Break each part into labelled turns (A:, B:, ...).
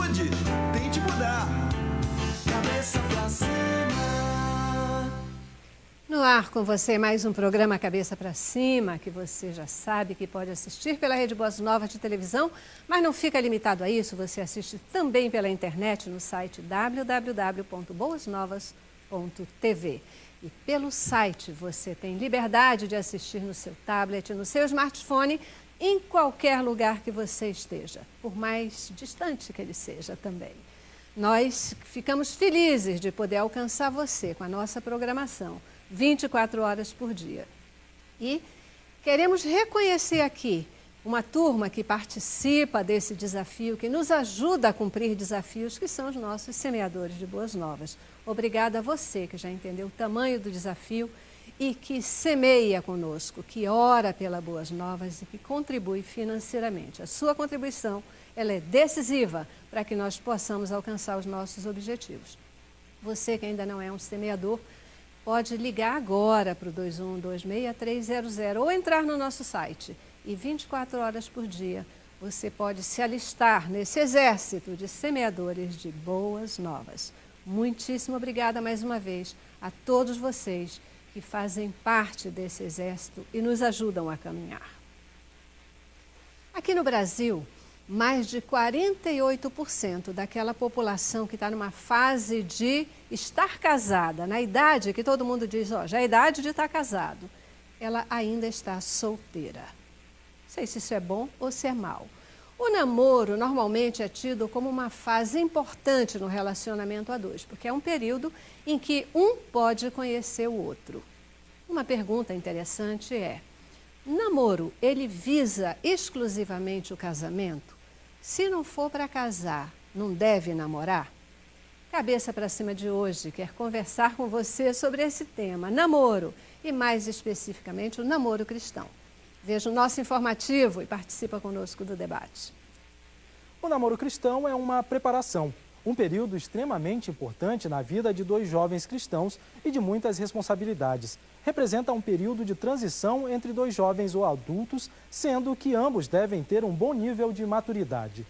A: mude, tente mudar. Cabeça pra cima.
B: No ar com você, mais um programa Cabeça para Cima, que você já sabe que pode assistir pela Rede Boas Novas de televisão, mas não fica limitado a isso, você assiste também pela internet no site www.boasnovas.tv. E pelo site você tem liberdade de assistir no seu tablet, no seu smartphone, em qualquer lugar que você esteja, por mais distante que ele seja também. Nós ficamos felizes de poder alcançar você com a nossa programação, 24 horas por dia. E queremos reconhecer aqui uma turma que participa desse desafio, que nos ajuda a cumprir desafios, que são os nossos semeadores de Boas Novas. Obrigada a você que já entendeu o tamanho do desafio e que semeia conosco, que ora pela Boas Novas e que contribui financeiramente. A sua contribuição, ela é decisiva para que nós possamos alcançar os nossos objetivos. Você que ainda não é um semeador, pode ligar agora para o 2126-300 ou entrar no nosso site. E 24 horas por dia você pode se alistar nesse exército de semeadores de Boas Novas. Muitíssimo obrigada mais uma vez a todos vocês que fazem parte desse exército e nos ajudam a caminhar. Aqui no Brasil, mais de 48% daquela população que está numa fase de estar casada, na idade que todo mundo diz, ó, já é a idade de estar casado, ela ainda está solteira. Não sei se isso é bom ou se é mal. O namoro normalmente é tido como uma fase importante no relacionamento a dois, porque é um período em que um pode conhecer o outro. Uma pergunta interessante é, namoro, ele visa exclusivamente o casamento? Se não for para casar, não deve namorar? Cabeça para Cima de hoje quer conversar com você sobre esse tema, namoro, e mais especificamente o namoro cristão. Veja o nosso informativo e participa conosco do debate.
C: O namoro cristão é uma preparação, um período extremamente importante na vida de dois jovens cristãos e de muitas responsabilidades. Representa um período de transição entre dois jovens ou adultos, sendo que ambos devem ter um bom nível de maturidade.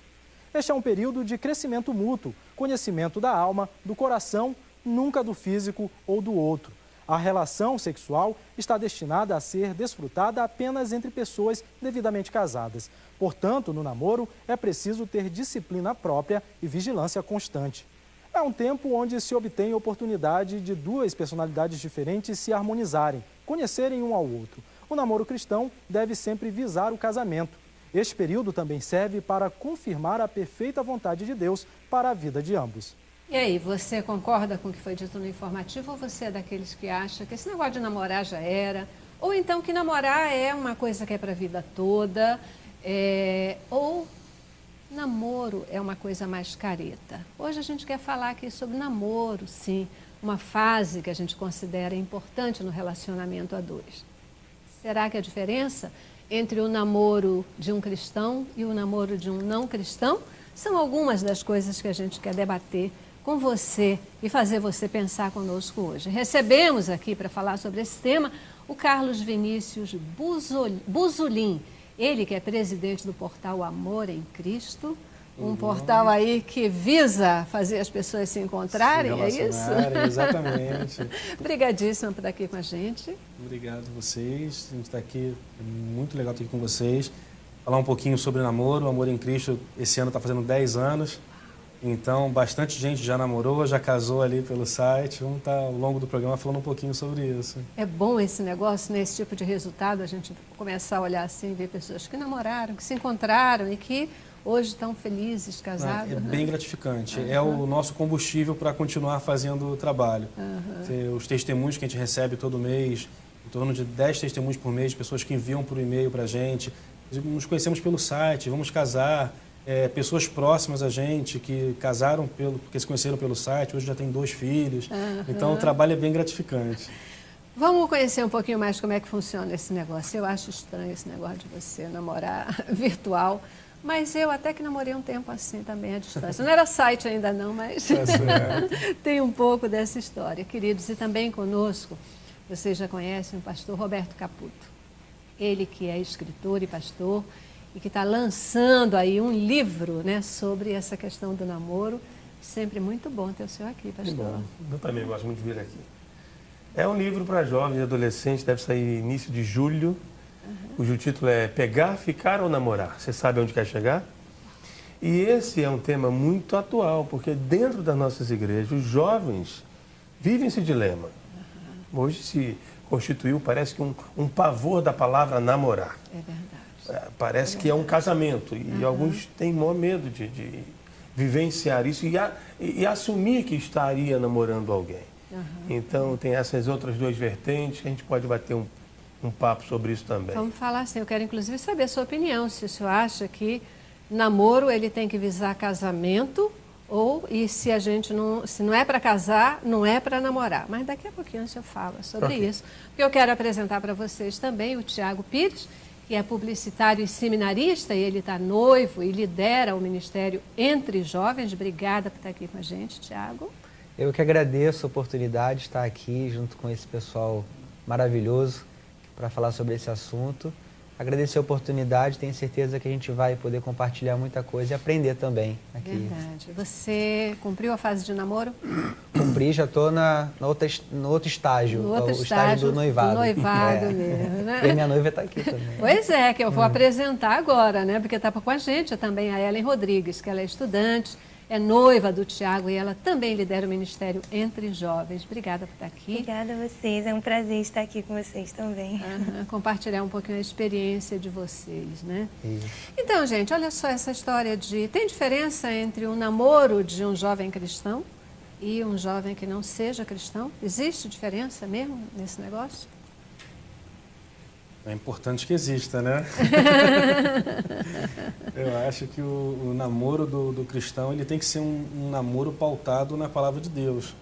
C: Este é um período de crescimento mútuo, conhecimento da alma, do coração, nunca do físico ou do outro. A relação sexual está destinada a ser desfrutada apenas entre pessoas devidamente casadas. Portanto, no namoro é preciso ter disciplina própria e vigilância constante. É um tempo onde se obtém oportunidade de duas personalidades diferentes se harmonizarem, conhecerem um ao outro. O namoro cristão deve sempre visar o casamento. Este período também serve para confirmar a perfeita vontade de Deus para a vida de ambos.
B: E aí, você concorda com o que foi dito no informativo ou você é daqueles que acha que esse negócio de namorar já era? Ou então que namorar é uma coisa que é para a vida toda? Ou namoro é uma coisa mais careta? Hoje a gente quer falar aqui sobre namoro, sim, uma fase que a gente considera importante no relacionamento a dois. Será que a diferença entre o namoro de um cristão e o namoro de um não cristão são algumas das coisas que a gente quer debater com você e fazer você pensar conosco hoje. Recebemos aqui para falar sobre esse tema o Carlos Vinícius Buzolin, ele que é presidente do portal Amor em Cristo, um portal aí que visa fazer as pessoas se encontrarem, é isso?
D: Exatamente.
B: Obrigadíssimo por estar aqui com a gente.
D: Obrigado a vocês, a gente está aqui, é muito legal estar aqui com vocês. Falar um pouquinho sobre namoro, o Amor em Cristo esse ano está fazendo 10 anos. Então, bastante gente já namorou, já casou ali pelo site. Vamos estar ao longo do programa falando um pouquinho sobre isso.
B: É bom esse negócio, nesse tipo de resultado, a gente começar a olhar assim, ver pessoas que namoraram, que se encontraram e que hoje estão felizes, casados.
D: É bem gratificante. É o nosso combustível para continuar fazendo o trabalho. Os testemunhos que a gente recebe todo mês, em torno de 10 testemunhos por mês, pessoas que enviam por e-mail para a gente. Nos conhecemos pelo site, vamos casar. Pessoas próximas a gente que casaram porque se conheceram pelo site, hoje já tem 2 filhos. Então o trabalho é bem gratificante.
B: Vamos conhecer um pouquinho mais como é que funciona esse negócio. Eu acho estranho esse negócio de você namorar virtual, mas eu até que namorei um tempo assim também à distância. Não era site ainda não, mas tem um pouco dessa história. Queridos, e também conosco, vocês já conhecem o pastor Roberto Caputo. Ele que é escritor e pastor, e que está lançando aí um livro, né, sobre essa questão do namoro. Sempre muito bom ter o senhor aqui, pastor.
E: Que bom. Eu também gosto muito de vir aqui. É um livro para jovens e adolescentes, deve sair início de julho, cujo título é Pegar, Ficar ou Namorar. Você sabe onde quer chegar? E esse é um tema muito atual, porque dentro das nossas igrejas, os jovens vivem esse dilema. Hoje se constituiu, parece que um pavor da palavra namorar.
B: É verdade.
E: Parece que é um casamento e alguns têm maior medo de vivenciar isso e assumir que estaria namorando alguém. Então tem essas outras duas vertentes que a gente pode bater um papo sobre isso também.
B: Vamos falar assim, eu quero inclusive saber a sua opinião, se o senhor acha que namoro ele tem que visar casamento e se a gente se não é para casar, não é para namorar. Mas daqui a pouquinho o senhor fala sobre isso. Porque eu quero apresentar para vocês também o Tiago Pires, que é publicitário e seminarista, e ele está noivo e lidera o Ministério Entre Jovens. Obrigada por estar aqui com a gente, Tiago.
F: Eu que agradeço a oportunidade de estar aqui junto com esse pessoal maravilhoso para falar sobre esse assunto. Agradecer a oportunidade, tenho certeza que a gente vai poder compartilhar muita coisa e aprender também aqui.
B: Verdade. Você cumpriu a fase de namoro?
F: Cumpri, já estou no outro estágio, o estágio do noivado.
B: Do noivado mesmo, né?
F: E minha noiva está aqui também.
B: Pois é, que eu vou apresentar agora, né? Porque está com a gente também a Ellen Rodrigues, que ela é estudante, é noiva do Tiago e ela também lidera o Ministério Entre Jovens. Obrigada por estar aqui.
G: Obrigada a vocês, é um prazer estar aqui com vocês também.
B: Compartilhar um pouquinho a experiência de vocês, né?
F: Isso.
B: Então, gente, olha só essa história tem diferença entre um namoro de um jovem cristão e um jovem que não seja cristão? Existe diferença mesmo nesse negócio?
D: É importante que exista, né? Eu acho que o namoro do cristão ele tem que ser um namoro pautado na palavra de Deus.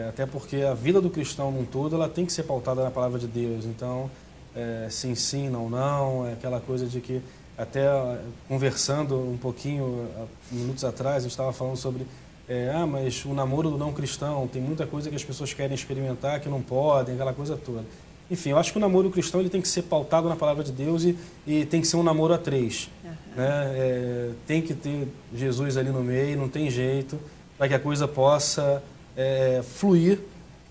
D: Até porque a vida do cristão num todo ela tem que ser pautada na palavra de Deus. Então, sim, não, é aquela coisa de que até conversando um pouquinho, minutos atrás, a gente estava falando sobre mas o namoro do não cristão, tem muita coisa que as pessoas querem experimentar que não podem, aquela coisa toda. Enfim, eu acho que o namoro cristão ele tem que ser pautado na palavra de Deus e tem que ser um namoro a três. Né? Tem que ter Jesus ali no meio, não tem jeito, para que a coisa possa fluir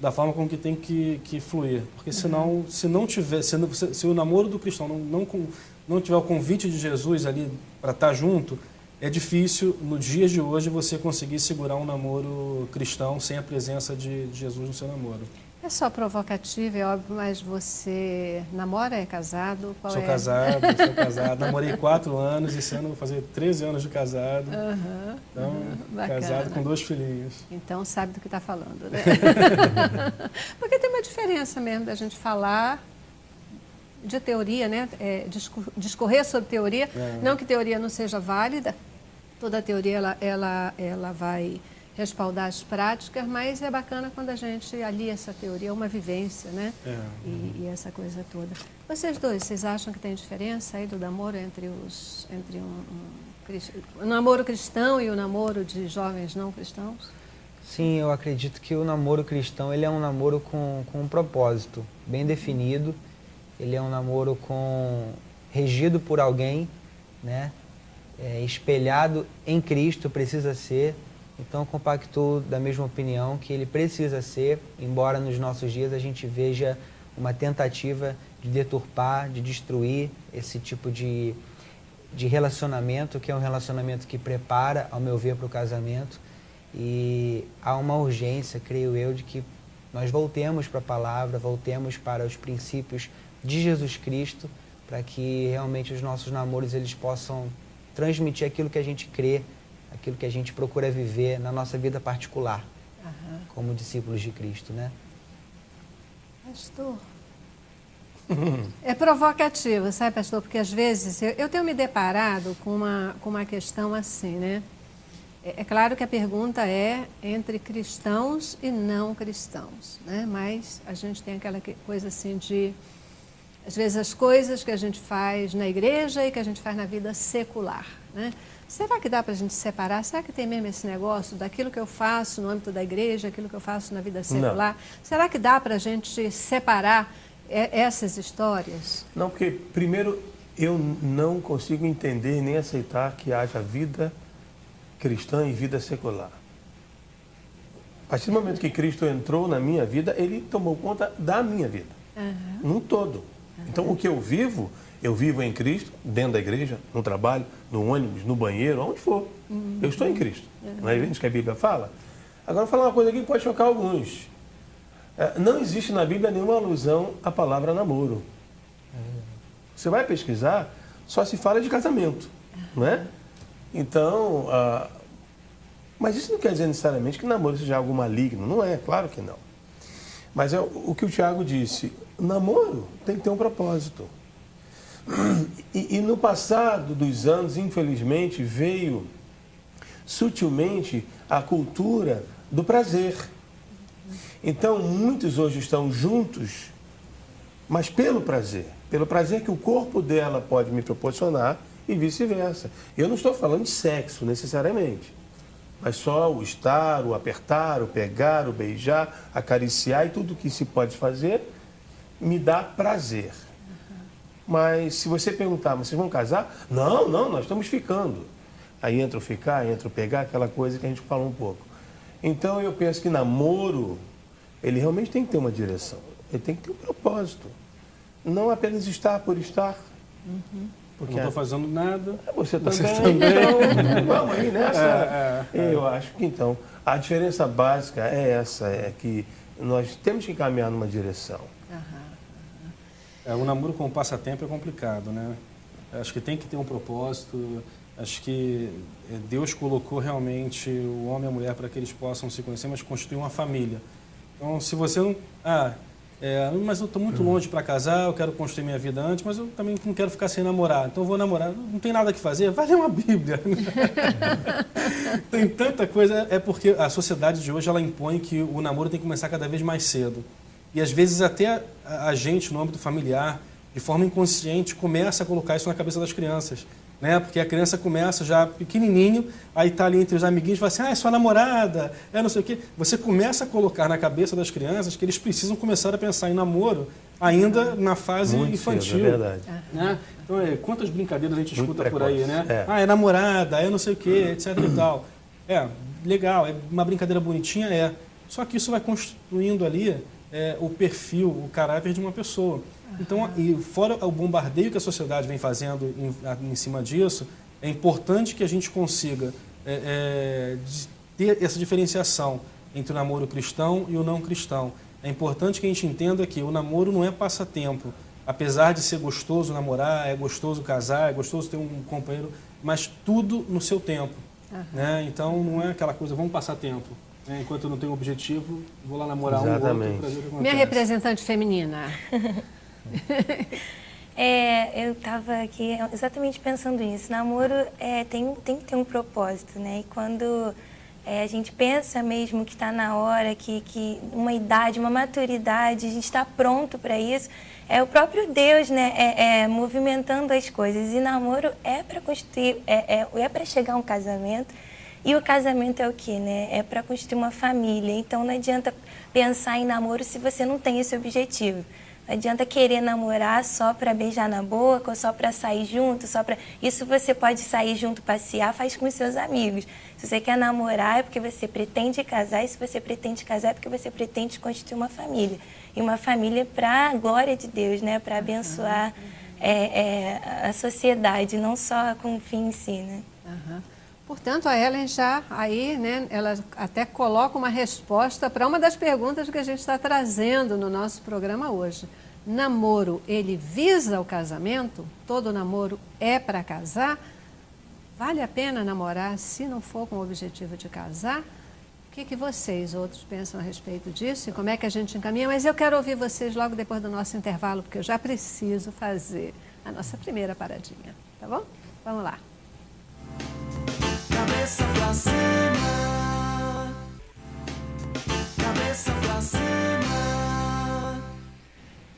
D: da forma como que tem que fluir. Porque senão, se o namoro do cristão não tiver o convite de Jesus ali para estar junto, é difícil, no dia de hoje, você conseguir segurar um namoro cristão sem a presença de Jesus no seu namoro.
B: É só provocativo, é óbvio, mas você namora, é casado?
D: Sou casado. Namorei 4 anos, esse ano vou fazer 13 anos de casado. Casado com 2 filhinhos.
B: Então sabe do que está falando, né? Porque tem uma diferença mesmo da gente falar de teoria, né? Discorrer sobre teoria. Não que teoria não seja válida, toda teoria ela vai respaldar as práticas, mas é bacana quando a gente alia essa teoria, uma vivência, né? E essa coisa toda. Vocês dois, vocês acham que tem diferença aí do namoro entre o namoro cristão e o namoro de jovens não cristãos?
F: Sim, eu acredito que o namoro cristão ele é um namoro com um propósito bem definido. Ele é um namoro regido por alguém, né? Espelhado em Cristo, precisa ser. Então, compactuo da mesma opinião que ele precisa ser, embora nos nossos dias a gente veja uma tentativa de deturpar, de destruir esse tipo de relacionamento, que é um relacionamento que prepara, ao meu ver, para o casamento. E há uma urgência, creio eu, de que nós voltemos para a palavra, voltemos para os princípios de Jesus Cristo, para que realmente os nossos namoros eles possam transmitir aquilo que a gente crê, aquilo que a gente procura viver na nossa vida particular, como discípulos de Cristo, né?
B: Pastor, é provocativo, sabe, pastor? Porque às vezes eu tenho me deparado com uma questão assim, né? É claro que a pergunta é entre cristãos e não cristãos, né? Mas a gente tem aquela coisa assim de, às vezes, as coisas que a gente faz na igreja e que a gente faz na vida secular, né? Será que dá para a gente separar? Será que tem mesmo esse negócio daquilo que eu faço no âmbito da igreja, aquilo que eu faço na vida secular? Não. Será que dá para a gente separar essas histórias?
E: Não, porque primeiro eu não consigo entender nem aceitar que haja vida cristã e vida secular. A partir do momento que Cristo entrou na minha vida, Ele tomou conta da minha vida, num todo. Então, o que eu vivo em Cristo, dentro da igreja, no trabalho, no ônibus, no banheiro, onde for. Eu estou em Cristo. Não é isso que a Bíblia fala? Agora, eu vou falar uma coisa aqui que pode chocar alguns. Não existe na Bíblia nenhuma alusão à palavra namoro. Você vai pesquisar, só se fala de casamento, não é? Então, mas isso não quer dizer necessariamente que namoro seja algo maligno, não é? Claro que não. Mas é o que o Tiago disse, namoro tem que ter um propósito. E no passado dos anos, infelizmente, veio sutilmente a cultura do prazer. Então, muitos hoje estão juntos, mas pelo prazer que o corpo dela pode me proporcionar e vice-versa. Eu não estou falando de sexo necessariamente, mas só o estar, o apertar, o pegar, o beijar, acariciar e tudo que se pode fazer me dá prazer. Mas se você perguntar, mas vocês vão casar? Não, nós estamos ficando. Aí entra o ficar, entra o pegar, aquela coisa que a gente falou um pouco. Então eu penso que namoro, ele realmente tem que ter uma direção. Ele tem que ter um propósito. Não apenas estar por estar.
D: Porque não estou fazendo nada.
E: Você também. Então, vamos aí nessa. Eu acho que então, a diferença básica é essa, é que nós temos que caminhar numa direção.
D: O namoro com o passatempo é complicado, né? Acho que tem que ter um propósito. Acho que Deus colocou realmente o homem e a mulher para que eles possam se conhecer, mas construir uma família. Então, se você não... mas eu estou muito longe para casar, eu quero construir minha vida antes, mas eu também não quero ficar sem namorar. Então, eu vou namorar. Não tem nada que fazer? Vai ler uma Bíblia. Tem tanta coisa. É porque a sociedade de hoje, ela impõe que o namoro tem que começar cada vez mais cedo. E, às vezes, até a gente, no âmbito familiar, de forma inconsciente, começa a colocar isso na cabeça das crianças. Né? Porque a criança começa já pequenininho, aí está ali entre os amiguinhos e fala assim, é sua namorada, não sei o quê. Você começa a colocar na cabeça das crianças que eles precisam começar a pensar em namoro ainda na fase
E: muito
D: infantil.
E: Cedo, é verdade.
D: Né? Então, quantas brincadeiras a gente escuta
E: muito
D: por aí,
E: precoce.
D: né? É namorada, não sei o quê, etc e tal. Legal, é uma brincadeira bonitinha, Só que isso vai construindo ali o perfil, o caráter de uma pessoa. Então, e fora o bombardeio que a sociedade vem fazendo em cima disso, é importante que a gente consiga ter essa diferenciação entre o namoro cristão e o não cristão. É importante que a gente entenda que o namoro não é passatempo. Apesar de ser gostoso namorar, é gostoso casar, é gostoso ter um companheiro, mas tudo no seu tempo. Né? Então, não é aquela coisa, vamos passar tempo. Enquanto eu não tenho objetivo, vou lá namorar um outro para ver o que acontece.
B: Minha representante feminina.
G: Eu estava aqui exatamente pensando nisso. Namoro tem que ter um propósito, né? E quando a gente pensa mesmo que está na hora, que uma idade, uma maturidade, a gente está pronto para isso, é o próprio Deus, né? Movimentando as coisas. E namoro é para constituir, é para chegar a um casamento. E o casamento é o quê, né? É para construir uma família. Então não adianta pensar em namoro se você não tem esse objetivo. Não adianta querer namorar só para beijar na boca ou só para sair junto, Isso você pode sair junto, passear, faz com os seus amigos. Se você quer namorar é porque você pretende casar, e se você pretende casar é porque você pretende constituir uma família. E uma família para a glória de Deus, né? Para abençoar a sociedade, não só com o fim em si, né?
B: Portanto, a Ellen já aí, né, ela até coloca uma resposta para uma das perguntas que a gente está trazendo no nosso programa hoje. Namoro, ele visa o casamento? Todo namoro é para casar? Vale a pena namorar se não for com o objetivo de casar? O que vocês, outros, pensam a respeito disso e como é que a gente encaminha? Mas eu quero ouvir vocês logo depois do nosso intervalo, porque eu já preciso fazer a nossa primeira paradinha, tá bom? Vamos lá.
A: Cabeça pra cima, cabeça pra cima.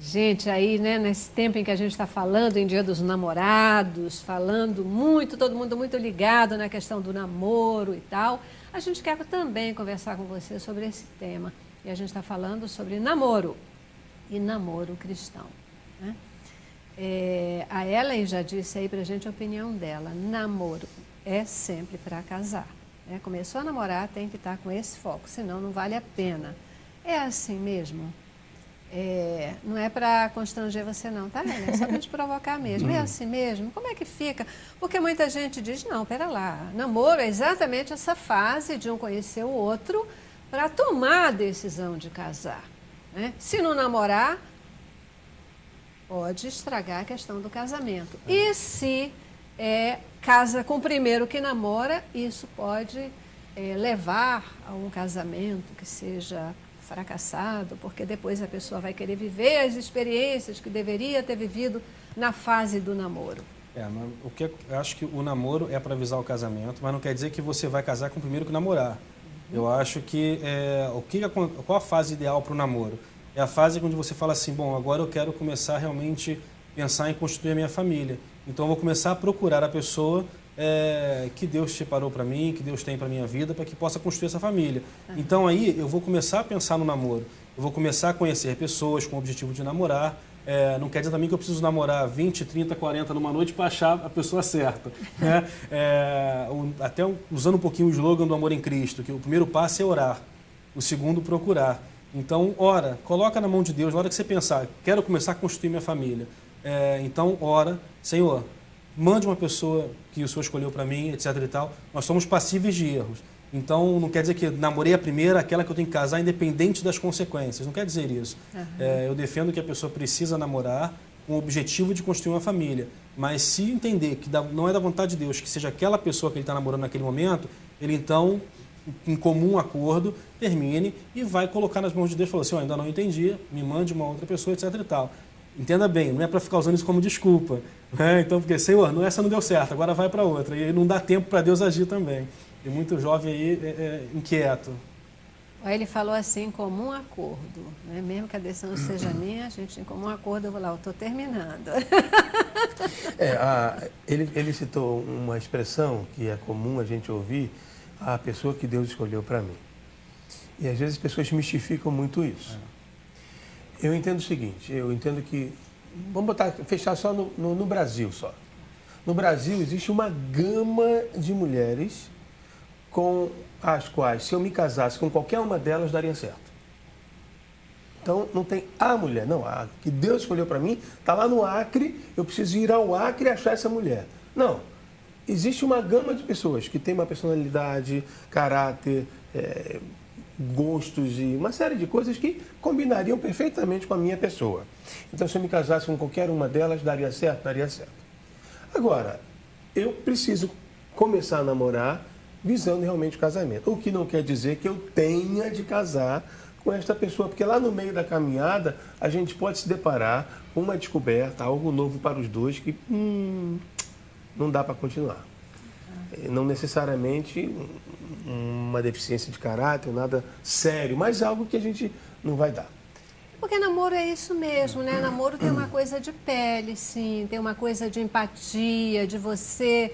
B: Gente, aí, né, nesse tempo em que a gente está falando em Dia dos Namorados, falando muito, todo mundo muito ligado na questão do namoro e tal, a gente quer também conversar com você sobre esse tema. E a gente está falando sobre namoro e namoro cristão, né? A Ellen já disse aí pra gente a opinião dela. Namoro é sempre para casar. Né? Começou a namorar, tem que estar com esse foco, senão não vale a pena. É assim mesmo? Não é para constranger você não, tá, Ellen? É só para te provocar mesmo. É assim mesmo? Como é que fica? Porque muita gente diz, não, pera lá, namoro é exatamente essa fase de um conhecer o outro para tomar a decisão de casar. Né? Se não namorar, pode estragar a questão do casamento. E se casa com o primeiro que namora, isso pode levar a um casamento que seja fracassado, porque depois a pessoa vai querer viver as experiências que deveria ter vivido na fase do namoro.
D: Eu acho que o namoro é para avisar o casamento, mas não quer dizer que você vai casar com o primeiro que namorar. Eu acho que qual a fase ideal para o namoro? É a fase onde você fala assim, bom, agora eu quero começar realmente a pensar em construir a minha família. Então eu vou começar a procurar a pessoa que Deus separou para mim, que Deus tem para minha vida, para que possa construir essa família. Então aí eu vou começar a pensar no namoro. Eu vou começar a conhecer pessoas com o objetivo de namorar. Não quer dizer também que eu preciso namorar 20, 30, 40 numa noite para achar a pessoa certa. Né? Até usando um pouquinho o slogan do Amor em Cristo, que o primeiro passo é orar, o segundo procurar. Então, ora, coloca na mão de Deus, na hora que você pensar, quero começar a construir minha família. Então, ora, Senhor, mande uma pessoa que o Senhor escolheu para mim, etc e tal. Nós somos passíveis de erros. Então, não quer dizer que namorei a primeira, aquela que eu tenho que casar, independente das consequências. Não quer dizer isso. Eu defendo que a pessoa precisa namorar com o objetivo de construir uma família. Mas se entender que não é da vontade de Deus que seja aquela pessoa que ele está namorando naquele momento, ele então, em comum acordo, termine e vai colocar nas mãos de Deus e falar assim, ainda não entendi, me mande uma outra pessoa, etc e tal. Entenda bem, não é para ficar usando isso como desculpa. Né? Então, porque, Senhor, essa não deu certo, agora vai para outra. E aí não dá tempo para Deus agir também. E muito jovem aí inquieto.
B: Ele falou assim, em comum acordo. Né? Mesmo que a decisão seja minha, a gente em comum acordo, eu vou lá, eu estou terminando.
E: Ele citou uma expressão que é comum a gente ouvir, a pessoa que Deus escolheu para mim. E às vezes as pessoas mistificam muito isso. Eu entendo o seguinte, eu entendo que, vamos fechar só no Brasil só. No Brasil existe uma gama de mulheres com as quais, se eu me casasse com qualquer uma delas, daria certo. Então, não tem a mulher, não, a que Deus escolheu para mim, está lá no Acre, eu preciso ir ao Acre e achar essa mulher. Não, existe uma gama de pessoas que tem uma personalidade, caráter, gostos e uma série de coisas que combinariam perfeitamente com a minha pessoa. Então, se eu me casasse com qualquer uma delas, daria certo? Daria certo. Agora, eu preciso começar a namorar visando realmente o casamento. O que não quer dizer que eu tenha de casar com esta pessoa, porque lá no meio da caminhada a gente pode se deparar com uma descoberta, algo novo para os dois que não dá para continuar. Não necessariamente uma deficiência de caráter, nada sério, mas algo que a gente não vai dar.
B: Porque namoro é isso mesmo, né? Namoro tem uma coisa de pele, sim, tem uma coisa de empatia, de você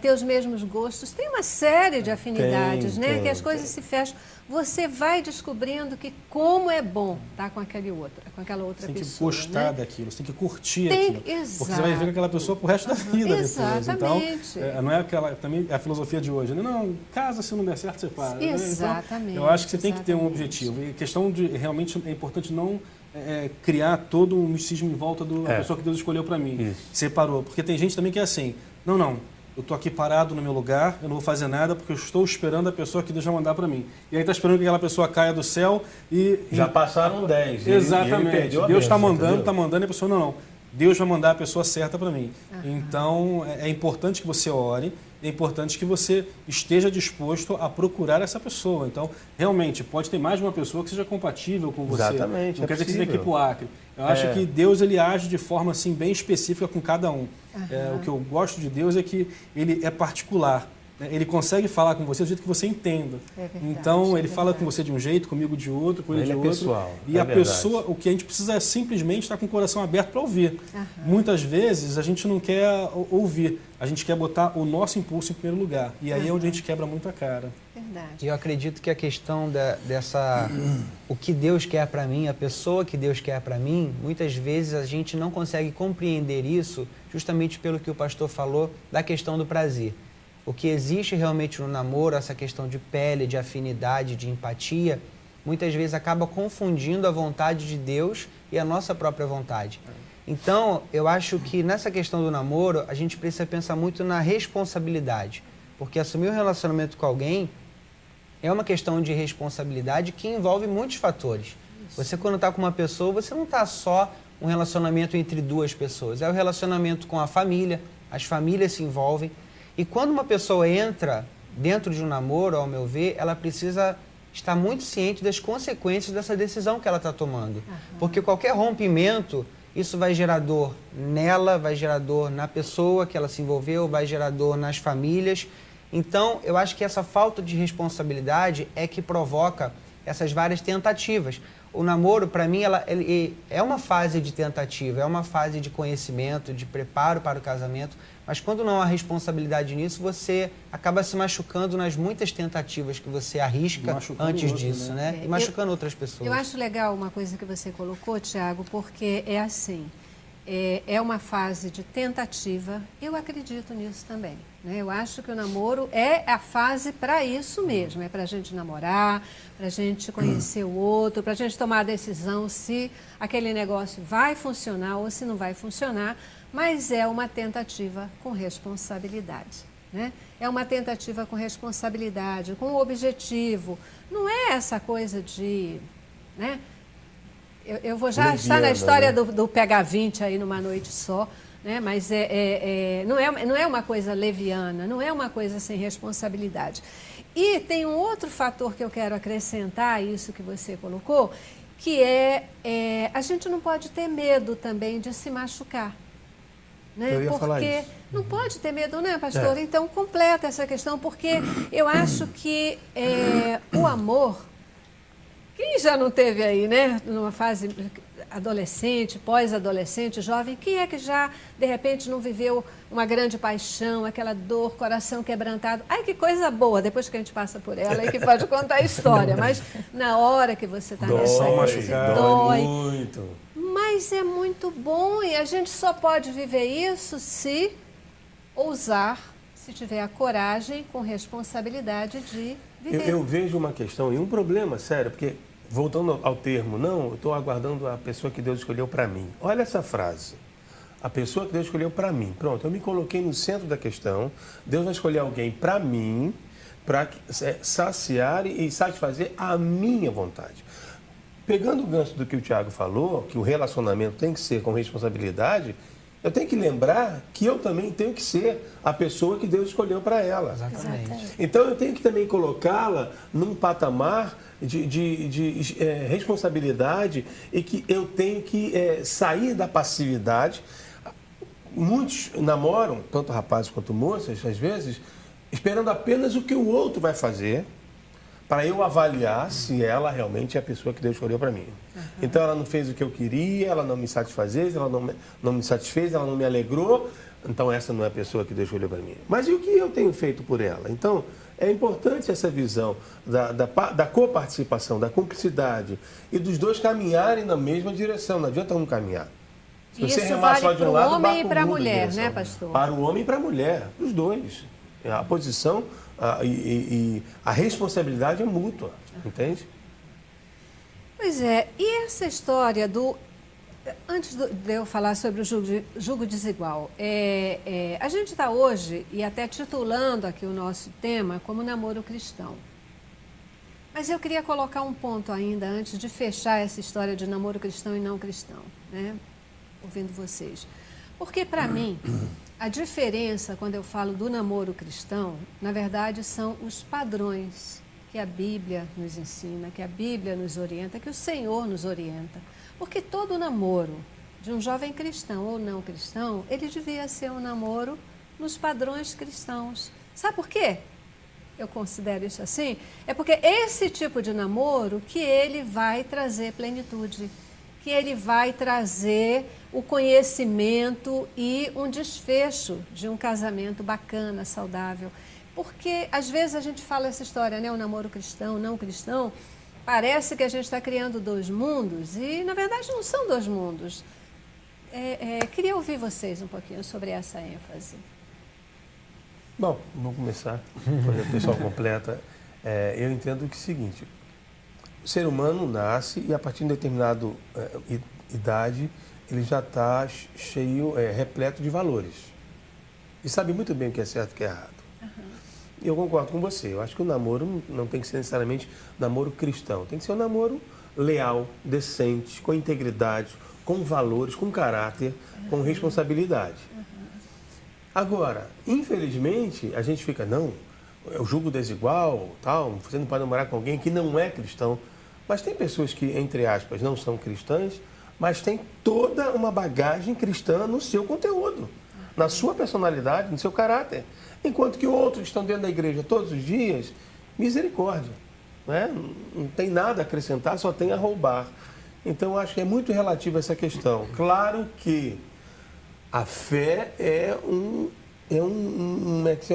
B: ter os mesmos gostos. Tem uma série de afinidades, né? Que as coisas se fecham. Você vai descobrindo que como é bom estar com aquela outra pessoa.
D: Você tem que gostar daquilo, você tem que curtir aquilo.
B: Exato.
D: Porque você vai viver com aquela pessoa pro resto da vida depois.
B: Exatamente.
D: Então, não é aquela, também é a filosofia de hoje, né? Não, casa, se não der certo, separa.
B: Exatamente.
D: Então, eu acho que você tem que ter um objetivo. E a questão de, realmente, é importante não criar todo um misticismo em volta da pessoa que Deus escolheu para mim. Isso. Separou. Porque tem gente também que é assim, não, eu estou aqui parado no meu lugar, eu não vou fazer nada porque eu estou esperando a pessoa que Deus vai mandar para mim. E aí está esperando que aquela pessoa caia do céu e...
E: Já passaram 10.
D: Exatamente. Deus está mandando, e a pessoa, não. Deus vai mandar a pessoa certa para mim. Então, é importante que você ore, é importante que você esteja disposto a procurar essa pessoa. Então, realmente, pode ter mais de uma pessoa que seja compatível com você.
E: Exatamente.
D: Não quer dizer que você tem que ir para o Acre. Eu acho que Deus ele age de forma assim, bem específica com cada um. O que eu gosto de Deus é que ele é particular. né? Ele consegue falar com você do jeito que você entenda.
B: É verdade,
D: Então,
B: é
D: ele fala
B: verdade.
D: com você de um jeito, comigo de outro, com ele
E: Ele
D: de
E: é
D: outro.
E: pessoal,
D: E
E: é
D: a
E: verdade.
D: pessoa, o que a gente precisa é simplesmente estar com o coração aberto para ouvir. Muitas vezes a gente não quer ouvir, a gente quer botar o nosso impulso em primeiro lugar. E aí é onde a gente quebra muito a cara.
B: Verdade.
F: E eu acredito que a questão dessa o que Deus quer para mim, a pessoa que Deus quer para mim, muitas vezes a gente não consegue compreender isso justamente pelo que o pastor falou da questão do prazer. O que existe realmente no namoro, essa questão de pele, de afinidade, de empatia, muitas vezes acaba confundindo a vontade de Deus e a nossa própria vontade. Então, eu acho que nessa questão do namoro, a gente precisa pensar muito na responsabilidade, porque assumir um relacionamento com alguém é uma questão de responsabilidade que envolve muitos fatores. Você, quando está com uma pessoa, você não está só um relacionamento entre duas pessoas. É o relacionamento com a família, as famílias se envolvem. E quando uma pessoa entra dentro de um namoro, ao meu ver, ela precisa estar muito ciente das consequências dessa decisão que ela está tomando. Porque qualquer rompimento, isso vai gerar dor nela, vai gerar dor na pessoa que ela se envolveu, vai gerar dor nas famílias. Então, eu acho que essa falta de responsabilidade é que provoca essas várias tentativas. O namoro, para mim, ele é uma fase de tentativa, é uma fase de conhecimento, de preparo para o casamento, mas quando não há responsabilidade nisso, você acaba se machucando nas muitas tentativas que você arrisca
D: Machucando
F: antes
D: outro,
F: disso, né?
B: É,
F: E machucando outras pessoas.
B: Eu acho legal uma coisa que você colocou, Tiago, porque é assim, é uma fase de tentativa, eu acredito nisso também. Né? Eu acho que o namoro é a fase para isso mesmo, é para a gente namorar, para a gente conhecer o outro, para a gente tomar a decisão se aquele negócio vai funcionar ou se não vai funcionar, mas é uma tentativa com responsabilidade. Né? É uma tentativa com responsabilidade, com objetivo, não é essa coisa de... Né? Eu vou já estar na história do pegar 20 aí numa noite só, né? Mas não é uma coisa leviana, não é uma coisa sem responsabilidade. E tem um outro fator que eu quero acrescentar a isso que você colocou, que a gente não pode ter medo também de se machucar. Né?
E: Eu ia falar
B: porque
E: isso.
B: não pode ter medo, né, pastor? Então, completa essa questão, porque eu acho que o amor... Quem já não teve aí, né, numa fase adolescente, pós-adolescente, jovem, quem é que já, de repente, não viveu uma grande paixão, aquela dor, coração quebrantado? Ai, que coisa boa, depois que a gente passa por ela, aí que pode contar a história, mas na hora que você está nessa crise,
E: dói muito.
B: Mas é muito bom e a gente só pode viver isso se ousar, se tiver a coragem, com responsabilidade de viver.
E: Eu vejo uma questão e um problema sério, porque, voltando ao termo, não, eu estou aguardando a pessoa que Deus escolheu para mim. Olha essa frase. A pessoa que Deus escolheu para mim. Pronto, eu me coloquei no centro da questão. Deus vai escolher alguém para mim, para saciar e satisfazer a minha vontade. Pegando o gancho do que o Tiago falou, que o relacionamento tem que ser com responsabilidade, eu tenho que lembrar que eu também tenho que ser a pessoa que Deus escolheu para ela.
F: Exatamente.
E: Então eu tenho que também colocá-la num patamar de responsabilidade e que eu tenho que sair da passividade. Muitos namoram, tanto rapazes quanto moças, às vezes, esperando apenas o que o outro vai fazer para eu avaliar se ela realmente é a pessoa que Deus escolheu para mim. Então ela não fez o que eu queria, ela não me satisfez, ela não me satisfez, ela não me alegrou, então essa não é a pessoa que Deus escolheu para mim. Mas e o que eu tenho feito por ela? Então é importante essa visão da coparticipação, da cumplicidade e dos dois caminharem na mesma direção, não adianta um caminhar. Se você
B: Isso
E: remar
B: vale
E: só de um
B: para o
E: lado,
B: homem e
E: barco
B: para a
E: muda de
B: mulher,
E: direção.
B: né, pastor?
E: Para o homem e para a mulher, os dois. A posição e a responsabilidade é mútua, entende?
B: Pois é, e essa história do... Antes de eu falar sobre o julgo desigual, a gente está hoje, e até titulando aqui o nosso tema, como namoro cristão. Mas eu queria colocar um ponto ainda, antes de fechar essa história de namoro cristão e não cristão, né? Ouvindo vocês. Porque, para mim, a diferença, quando eu falo do namoro cristão, na verdade, são os padrões que a Bíblia nos ensina, que a Bíblia nos orienta, que o Senhor nos orienta. Porque todo namoro, de um jovem cristão ou não cristão, ele devia ser um namoro nos padrões cristãos, Sabe por quê? Eu considero isso assim, é porque esse tipo de namoro que ele vai trazer plenitude, que ele vai trazer o conhecimento e um desfecho de um casamento bacana, saudável. Porque às vezes a gente fala essa história, né? O namoro cristão, não cristão, parece que a gente está criando dois mundos e na verdade não são dois mundos. Queria ouvir vocês um pouquinho sobre essa ênfase.
E: Bom, vamos começar. Quando o pessoal completa. Eu entendo que é o seguinte: o ser humano nasce e a partir de uma determinada idade ele já está cheio, repleto de valores. E sabe muito bem o que é certo e o que é errado. E eu concordo com você. Eu acho que o namoro não tem que ser necessariamente namoro cristão. Tem que ser um namoro leal, decente, com integridade, com valores, com caráter, com responsabilidade. Agora, infelizmente, a gente fica, não, é o julgo desigual, tal, você não pode namorar com alguém que não é cristão. Mas tem pessoas que, entre aspas, não são cristãs, mas tem toda uma bagagem cristã no seu conteúdo, na sua personalidade, no seu caráter. Enquanto que outros que estão dentro da igreja todos os dias, misericórdia, né? Não tem nada a acrescentar, só tem a roubar. Então, eu acho que é muito relativo essa questão. Claro que a fé é um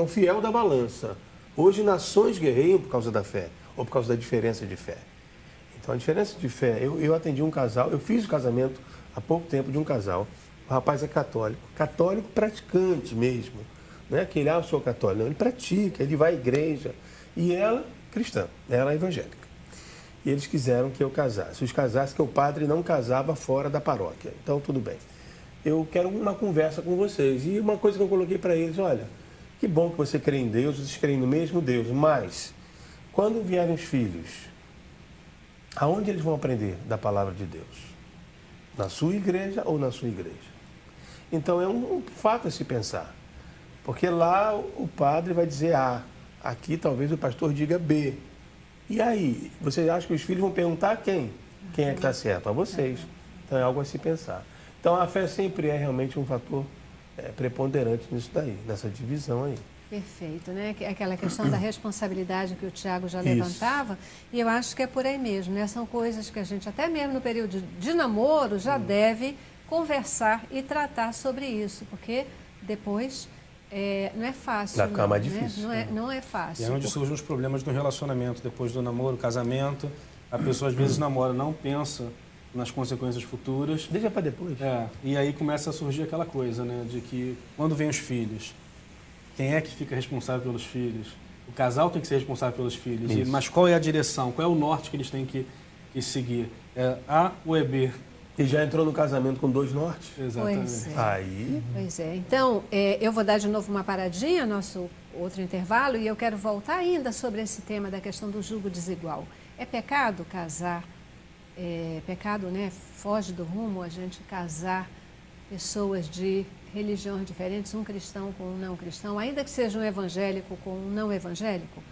E: fiel da balança. Hoje, nações guerreiam por causa da fé, ou por causa da diferença de fé. Então, a diferença de fé, eu atendi um casal, eu fiz o casamento há pouco tempo de um casal, o rapaz é católico praticante mesmo, não é que ele, eu sou católico, não, ele pratica, ele vai à igreja, e ela, cristã, ela é evangélica. E eles quiseram que eu casasse, os casassem que o padre não casava fora da paróquia, então tudo bem. Eu quero uma conversa com vocês. E uma coisa que eu coloquei para eles, olha, que bom que você crê em Deus, vocês creem no mesmo Deus, mas quando vierem os filhos, aonde eles vão aprender da palavra de Deus? Na sua igreja ou na sua igreja? Então é um fato a se pensar. Porque lá o padre vai dizer A, aqui talvez o pastor diga B. E aí, vocês acham que os filhos vão perguntar a quem? Quem é que está certo? A vocês. Então é algo a se pensar. Então, a fé sempre é realmente um fator preponderante nisso daí, nessa divisão aí.
B: Perfeito, né? Aquela questão da responsabilidade que o Tiago já levantava, e eu acho que é por aí mesmo, né? São coisas que a gente, até mesmo no período de namoro, já deve conversar e tratar sobre isso, porque depois não é fácil.
E: Vai ficar mais
B: né?
E: difícil.
B: Não é fácil.
D: E é onde surgem os problemas do relacionamento, depois do namoro, casamento. A pessoa às vezes namora, não pensa nas consequências futuras.
E: Deixa para depois.
D: E aí começa a surgir aquela coisa, né, de que quando vem os filhos, quem é que fica responsável pelos filhos? O casal tem que ser responsável pelos filhos. Mas qual é a direção? Qual é o norte que eles têm que seguir? É A ou é B?
E: E já entrou no casamento com dois nortes?
D: Exatamente.
B: Pois é. Então, eu vou dar de novo uma paradinha, nosso outro intervalo, e eu quero voltar ainda sobre esse tema da questão do julgo desigual. É pecado casar? Pecado, né? Foge do rumo a gente casar pessoas de religiões diferentes, um cristão com um não cristão, ainda que seja um evangélico com um não evangélico?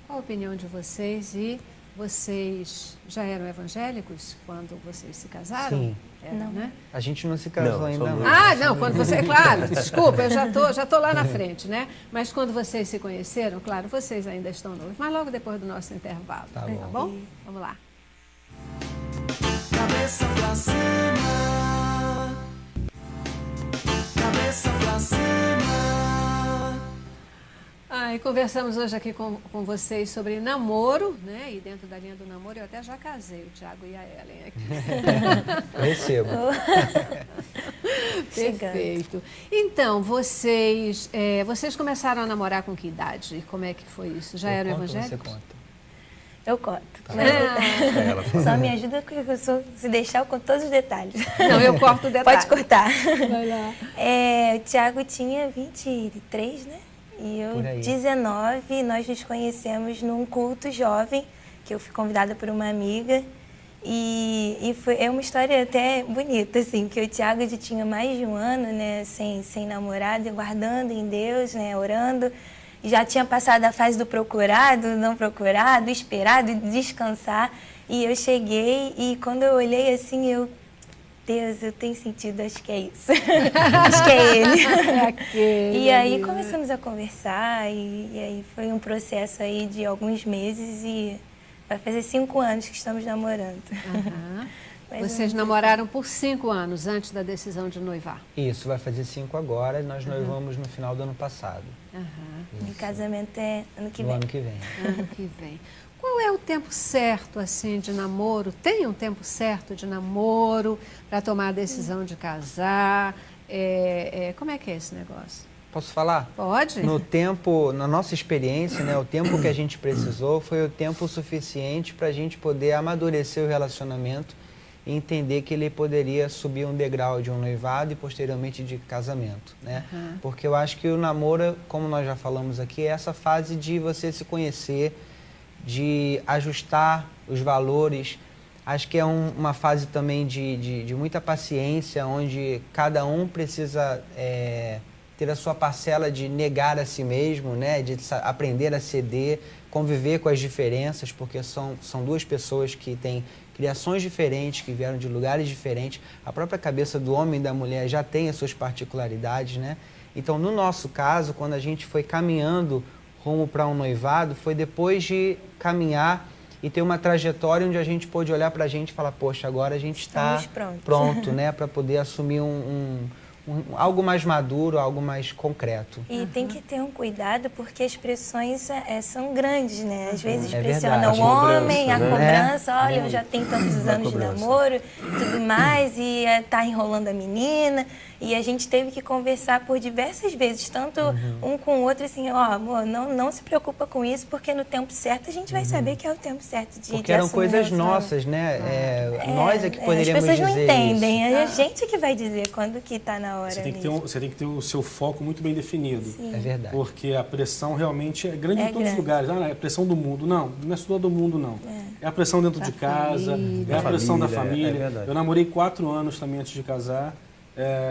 B: Qual a opinião de vocês? E vocês já eram evangélicos quando vocês se casaram?
F: Sim.
G: Não.
B: Né?
F: A gente não se casou ainda não.
B: Não, quando você... Claro, desculpa, eu já tô lá na frente, né? Mas quando vocês se conheceram, claro, vocês ainda estão noivos, mas logo depois do nosso intervalo.
F: Tá
B: Tá bom? Vamos lá.
A: Cabeça pra cima, cabeça pra cima.
B: E conversamos hoje aqui com vocês sobre namoro, né? E dentro da linha do namoro eu até já casei, o Tiago e a Ellen aqui.
F: Recebo.
B: Perfeito. Então, vocês começaram a namorar com que idade? Como é que foi isso? Já eram evangélicos?
F: Você conta.
G: Eu conto. Só me ajuda porque eu se deixar eu conto todos os detalhes.
B: Não, eu corto o detalhe.
G: Pode cortar.
B: Vai lá.
G: O Tiago tinha 23, né? E eu, 19, nós nos conhecemos num culto jovem, que eu fui convidada por uma amiga. É uma história até bonita, assim, que o Tiago já tinha mais de um ano, né, sem namorado, guardando em Deus, né, orando. Já tinha passado a fase do procurado, não procurado, esperado, descansar. E eu cheguei e quando eu olhei assim, Deus, eu tenho sentido, acho que é isso. Acho que é ele.
B: Aquele
G: E aí
B: ali, né?
G: começamos a conversar e aí foi um processo aí de alguns meses e vai fazer 5 anos que estamos namorando.
B: Aham.
G: Mas
B: Vocês namoraram por 5 anos antes da decisão de noivar.
F: Isso, vai fazer 5 agora, e nós noivamos no final do ano passado,
B: Aham.
G: o casamento é ano que
F: no
G: vem.
F: ano que vem.
B: Ano que vem. Qual é o tempo certo, assim, de namoro? Tem um tempo certo de namoro para tomar a decisão de casar? Como é que é esse negócio?
F: Posso falar?
B: Pode?
F: No tempo, na nossa experiência, né, o tempo que a gente precisou foi o tempo suficiente para a gente poder amadurecer o relacionamento e entender que ele poderia subir um degrau de um noivado e posteriormente de casamento, né?
B: Uhum.
F: Porque eu acho que o namoro, como nós já falamos aqui, é essa fase de você se conhecer, de ajustar os valores. Acho que é uma fase também de muita paciência, onde cada um precisa ter a sua parcela de negar a si mesmo, né? De aprender a ceder, conviver com as diferenças, porque são duas pessoas que têm criações diferentes, que vieram de lugares diferentes. A própria cabeça do homem e da mulher já tem as suas particularidades, né? Então, no nosso caso, quando a gente foi caminhando rumo para um noivado, foi depois de caminhar e ter uma trajetória onde a gente pôde olhar para a gente e falar, poxa, agora a gente está
G: Estamos
F: pronto, né? Para poder assumir algo mais maduro, algo mais concreto.
G: E tem que ter um cuidado porque as pressões são grandes, né? Às vezes
F: É
G: pressiona
F: verdade.
G: o homem, a
E: Cobrança, né?
G: cobrança, olha, eu já tenho tantos anos de
E: cobrança.
G: namoro e tudo mais, e tá enrolando a menina. E a gente teve que conversar por diversas vezes, tanto um com o outro, assim, ó, amor, não se preocupa com isso, porque no tempo certo a gente vai saber que é o tempo certo de
F: Porque eram
G: assumir o
F: coisas
G: relacionamento.
F: nossas, né? Nós é que poderíamos
G: as pessoas
F: dizer
G: não entendem,
F: isso.
G: é a gente que vai dizer quando que tá na hora
D: Você tem, que ter
G: mesmo.
D: você tem que ter o seu foco muito bem definido.
F: É verdade.
D: Porque a pressão realmente é grande
G: É
D: em todos os
G: grande.
D: lugares. Ah, é a pressão do mundo. Não é só do mundo, não. É a pressão dentro de casa,
B: família.
D: é a pressão da
E: Família, é
D: família.
E: verdade.
D: Eu namorei 4 anos também antes de casar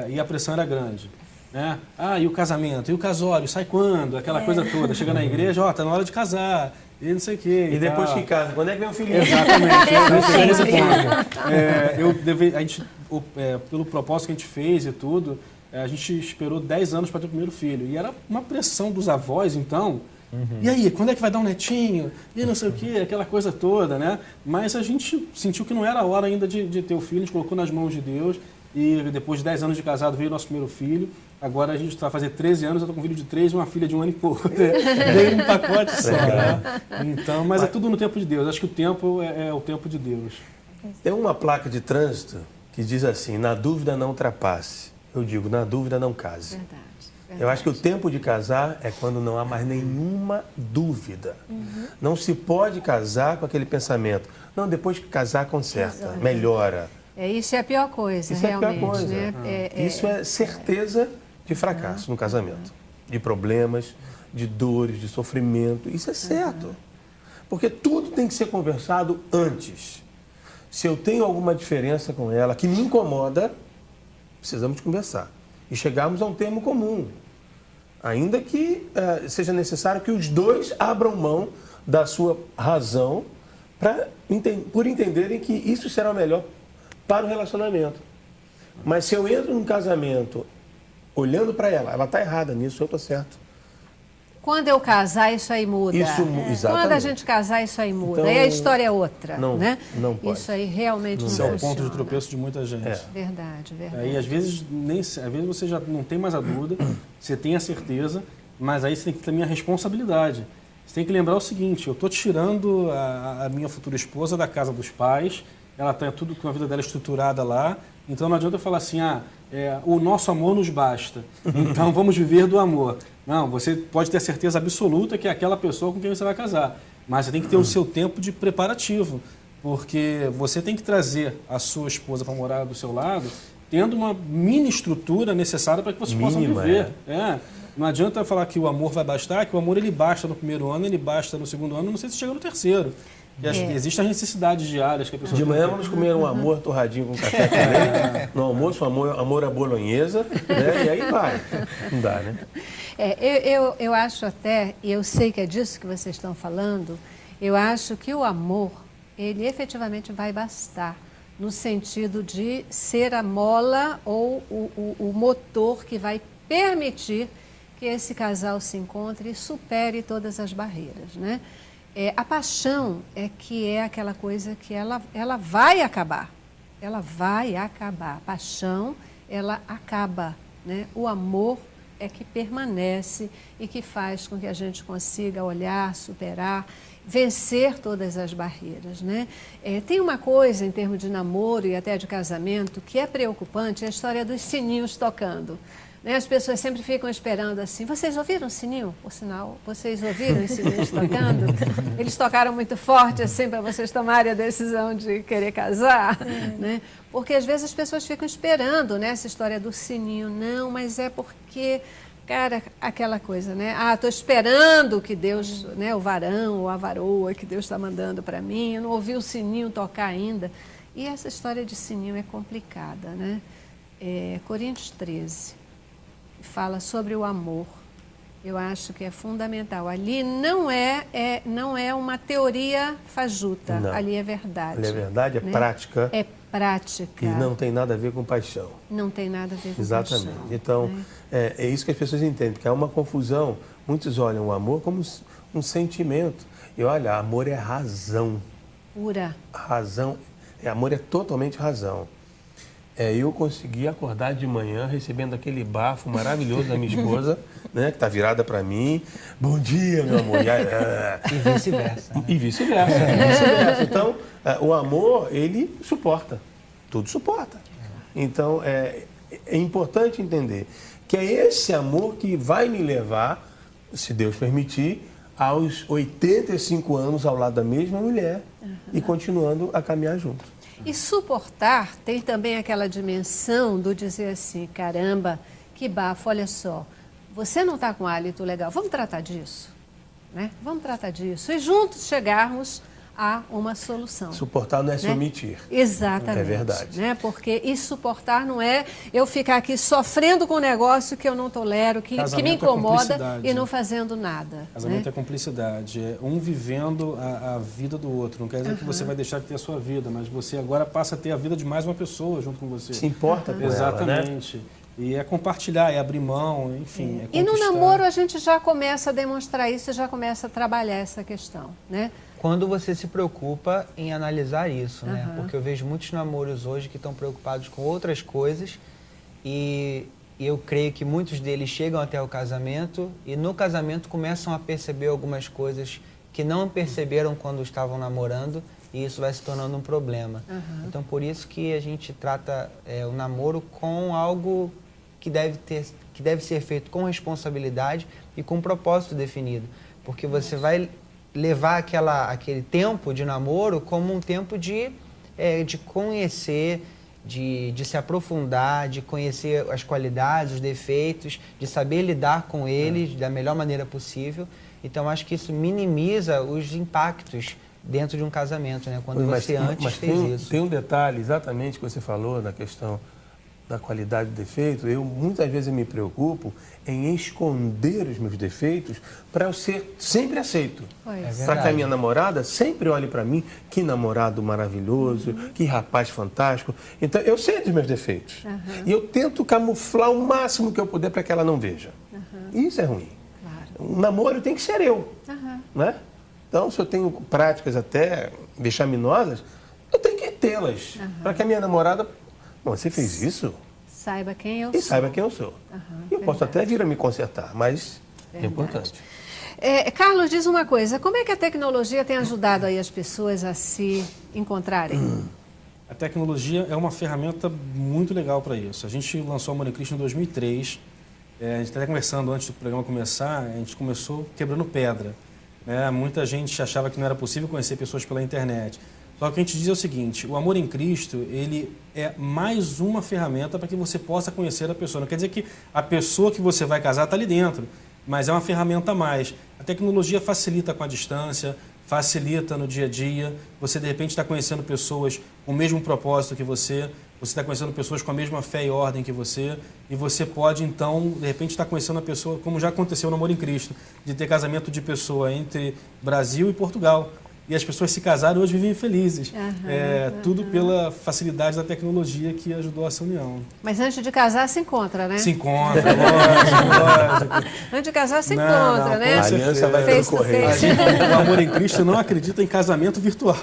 D: e a pressão era grande. Né? Ah, e o casamento? E o casório? Sai quando? Aquela coisa toda. Chega na igreja, ó, tá na hora de casar. E não sei o quê.
E: E depois
D: tal.
E: que casa, quando é que vem o filhinho?
D: Exatamente.
G: Isso
D: Eu cheguei nesse
G: sempre.
D: ponto. A gente, pelo propósito que a gente fez e tudo, a gente esperou 10 anos para ter o primeiro filho. E era uma pressão dos avós, então. E aí, quando é que vai dar um netinho? E não sei o quê, aquela coisa toda, né? Mas a gente sentiu que não era a hora ainda de ter o filho, a gente colocou nas mãos de Deus. E depois de 10 anos de casado veio o nosso primeiro filho. Agora a gente vai fazer 13 anos, eu estou com um filho de 3 e uma filha de 1 ano e pouco. Veio um pacote só. Né? Então, mas é tudo no tempo de Deus. Acho que o tempo é o tempo de Deus.
E: Tem uma placa de trânsito que diz assim, na dúvida não ultrapasse. Eu digo, na dúvida não case.
B: Verdade.
E: Eu acho que o tempo de casar é quando não há mais nenhuma dúvida. Não se pode casar com aquele pensamento. Não, depois que casar, conserta, melhora.
B: Isso é a pior coisa,
E: Isso é a
B: realmente.
E: pior coisa.
B: Né?
E: Isso é certeza de fracasso no casamento. De problemas, de dores, de sofrimento. Isso é certo. Porque tudo tem que ser conversado antes. Se eu tenho alguma diferença com ela que me incomoda, precisamos conversar. E chegarmos a um termo comum. Ainda que seja necessário que os dois abram mão da sua razão por entenderem que isso será o melhor para o relacionamento. Mas se eu entro num casamento olhando para ela está errada nisso, eu estou certo.
B: Quando eu casar, isso aí muda.
E: Exatamente.
B: Quando a gente casar, isso aí muda.
E: Então,
B: aí a história é outra,
E: não,
B: né?
E: não pode.
B: Isso aí realmente
D: Isso
B: não
D: é o
B: funciona.
D: ponto de tropeço de muita gente.
B: Verdade, verdade.
D: Aí, às vezes você já não tem mais a dúvida, você tem a certeza, mas aí você tem que ter também a responsabilidade. Você tem que lembrar o seguinte, eu estou tirando a minha futura esposa da casa dos pais, ela está tudo com a vida dela estruturada lá, então não adianta eu falar assim, o nosso amor nos basta, então vamos viver do amor. Não, você pode ter a certeza absoluta que é aquela pessoa com quem você vai casar, mas você tem que ter o seu tempo de preparativo, porque você tem que trazer a sua esposa para morar do seu lado, tendo uma mini estrutura necessária para que vocês possam viver. Não adianta falar que o amor vai bastar, que o amor ele basta no primeiro ano, ele basta no segundo ano, não sei se chega no terceiro. E existem as necessidades diárias que a pessoa
E: De
D: tem
E: manhã
D: que ter.
E: vamos comer um amor torradinho com café também. No almoço, amor à bolonhesa, né? E aí vai. Não dá, né?
B: Eu acho até, e eu sei que é disso que vocês estão falando, eu acho que o amor, ele efetivamente vai bastar no sentido de ser a mola ou o motor que vai permitir que esse casal se encontre e supere todas as barreiras, né? A paixão é que é aquela coisa que ela vai acabar. Ela vai acabar. A paixão, ela acaba, né? O amor é que permanece e que faz com que a gente consiga olhar, superar, vencer todas as barreiras, né? Tem uma coisa em termos de namoro e até de casamento que é preocupante, é a história dos sininhos tocando. Né? As pessoas sempre ficam esperando assim, vocês ouviram o sininho? Por sinal, vocês ouviram os sininhos tocando? Eles tocaram muito forte assim para vocês tomarem a decisão de querer casar, né? Porque às vezes as pessoas ficam esperando, né, essa história do sininho. Não, mas é porque, cara, aquela coisa, né? Estou esperando que Deus, né, o varão ou a varoa que Deus está mandando para mim, eu não ouvi o sininho tocar ainda. E essa história de sininho é complicada, né? Coríntios 13. Fala sobre o amor. Eu acho que é fundamental. Ali não é uma teoria fajuta,
E: Não.
B: ali é verdade.
E: Ali é verdade, é
B: né?
E: prática.
B: É prática.
E: E não tem nada a ver com paixão.
B: Não tem nada a ver com
E: Exatamente.
B: paixão,
E: Então,
B: né?
E: é isso que as pessoas entendem, porque há uma confusão. Muitos olham o amor como um sentimento. E olha, amor é razão.
B: Pura.
E: Razão, amor é totalmente razão. Eu consegui acordar de manhã recebendo aquele bafo maravilhoso da minha esposa, né, que está virada para mim. Bom dia, meu amor.
F: E vice-versa. Né?
E: E vice-versa. Então, o amor, ele suporta. Tudo suporta. Então, é importante entender que é esse amor que vai me levar, se Deus permitir, aos 85 anos ao lado da mesma mulher e continuando a caminhar junto.
B: E suportar tem também aquela dimensão do dizer assim, caramba, que bafo, olha só, você não está com hálito legal, vamos tratar disso, né? Vamos tratar disso e juntos chegarmos a uma solução.
E: Suportar não é se omitir.
B: Exatamente.
E: É verdade.
B: Né? Porque isso suportar não é eu ficar aqui sofrendo com um negócio que eu não tolero, que me incomoda e não fazendo nada.
D: Casamento
B: né?
D: é cumplicidade, é um vivendo a vida do outro. Não quer dizer que você vai deixar de ter a sua vida, mas você agora passa a ter a vida de mais uma pessoa junto com você.
E: Se importa com
D: Exatamente.
E: ela, né?
D: E é compartilhar, é abrir mão, enfim. É
B: e no
D: conquistar.
B: namoro a gente já começa a demonstrar isso, já começa a trabalhar essa questão, né?
F: Quando você se preocupa em analisar isso, né? Porque eu vejo muitos namoros hoje que estão preocupados com outras coisas e eu creio que muitos deles chegam até o casamento e no casamento começam a perceber algumas coisas que não perceberam quando estavam namorando e isso vai se tornando um problema. Então, por isso que a gente trata o namoro com algo que deve ser feito com responsabilidade e com um propósito definido. Porque você vai levar aquele tempo de namoro como um tempo de conhecer, de se aprofundar, de conhecer as qualidades, os defeitos, de saber lidar com eles da melhor maneira possível. Então, acho que isso minimiza os impactos dentro de um casamento, né? Quando você antes fez isso.
E: Tem um detalhe exatamente que você falou na questão da qualidade do defeito. Muitas vezes eu me preocupo em esconder os meus defeitos para eu ser sempre aceito. Para que a minha namorada sempre olhe para mim, que namorado maravilhoso, que rapaz fantástico. Então, eu sei dos meus defeitos. E eu tento camuflar o máximo que eu puder para que ela não veja. Isso é ruim. Claro. O namoro tem que ser eu. Né? Então, se eu tenho práticas até vexaminosas, eu tenho que tê-las. Para que a minha namorada... Bom, você fez isso?
B: Saiba quem eu sou.
E: E saiba quem eu sou. Eu posso até vir a me consertar, mas é importante.
B: Carlos, diz uma coisa, como é que a tecnologia tem ajudado aí as pessoas a se encontrarem?
D: A tecnologia é uma ferramenta muito legal para isso. A gente lançou o Amor em Cristo em 2003. A gente está conversando antes do programa começar, a gente começou quebrando pedra. Né? Muita gente achava que não era possível conhecer pessoas pela internet. Só que o que a gente diz é o seguinte, o Amor em Cristo, ele é mais uma ferramenta para que você possa conhecer a pessoa. Não quer dizer que a pessoa que você vai casar está ali dentro, mas é uma ferramenta a mais. A tecnologia facilita com a distância, facilita no dia a dia. Você, de repente, está conhecendo pessoas com o mesmo propósito que você está conhecendo pessoas com a mesma fé e ordem que você, e você pode, então, de repente, estar conhecendo a pessoa, como já aconteceu no Amor em Cristo, de ter casamento de pessoa entre Brasil e Portugal. e as pessoas se casaram e hoje vivem felizes. Tudo pela facilidade da tecnologia que ajudou essa união.
B: Mas antes de casar se encontra, né?
D: Se encontra, lógico.
B: Antes de casar se encontra, né?
E: A aliança vai pelo
B: Face to
E: correio.
B: face.
D: O Amor em Cristo não acredita em casamento virtual.